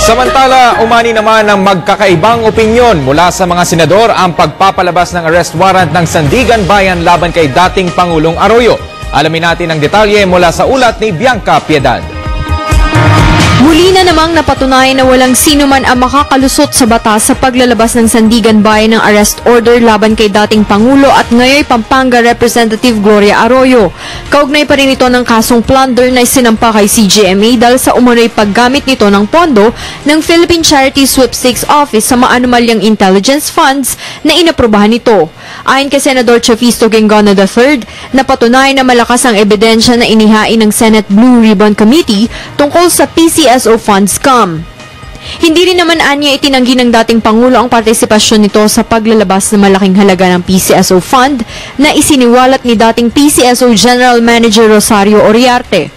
Samantala, umani naman ng magkakaibang opinyon mula sa mga senador ang pagpapalabas ng arrest warrant ng Sandigan Bayan laban kay dating Pangulong Arroyo. Alamin natin ang detalye mula sa ulat ni Bianca Piedad. Muli na namang napatunayan na walang sino man ang makakalusot sa batas sa paglalabas ng Sandigan Bayan ng arrest order laban kay dating Pangulo at ngayon Pampanga Representative Gloria Arroyo. Kaugnay pa rin ito ng kasong plunder na isinampa kay CGMA dahil sa umano'y paggamit nito ng pondo ng Philippine Charity Sweepstakes Office sa maanumalyang intelligence funds na inaprubahan nito. Ayon kay Senador Chafisto Gengona III, napatunayan na malakas ang ebidensya na inihain ng Senate Blue Ribbon Committee tungkol sa PCSO fund scam. Hindi rin naman anya itinanggi ng dating Pangulo ang partisipasyon nito sa paglalabas ng malaking halaga ng PCSO fund na isiniwalat ni dating PCSO General Manager Rosario Oriarte.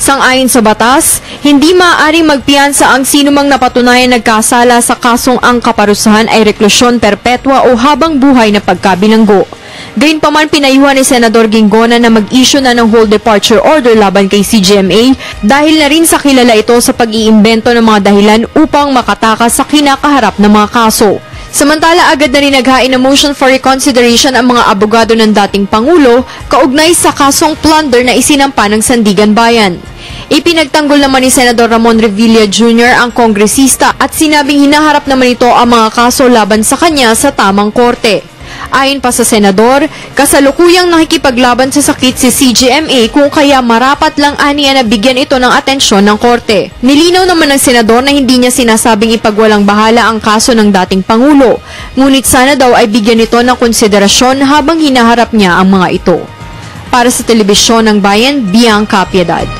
Sang-ayon sa batas, hindi maaaring magpiyansa ang sinumang napatunayan nagkasala sa kasong ang kaparusahan ay reklusyon perpetua o habang buhay na pagkabilanggo. Gayunpaman pinayuhan ni Senador Gengona na mag-issue na ng whole departure order laban kay CGMA dahil na rin sa kilala ito sa pag-iimbento ng mga dahilan upang makatakas sa kinakaharap ng mga kaso. Samantala, agad na rin naghain ng motion for reconsideration ang mga abogado ng dating Pangulo kaugnay sa kasong plunder na isinampa ng Sandigan Bayan. Ipinagtanggol naman ni Senador Ramon Revilla Jr. ang kongresista at sinabing hinaharap naman ito ang mga kaso laban sa kanya sa tamang korte. Ayon pa sa senador, kasalukuyang nakikipaglaban sa sakit si CGMA kung kaya marapat lang aniya na bigyan ito ng atensyon ng korte. Nilinaw naman ng senador na hindi niya sinasabing ipagwalang bahala ang kaso ng dating Pangulo, ngunit sana daw ay bigyan ito ng konsiderasyon habang hinaharap niya ang mga ito. Para sa Telebisyon ng Bayan, Bianca Piedad.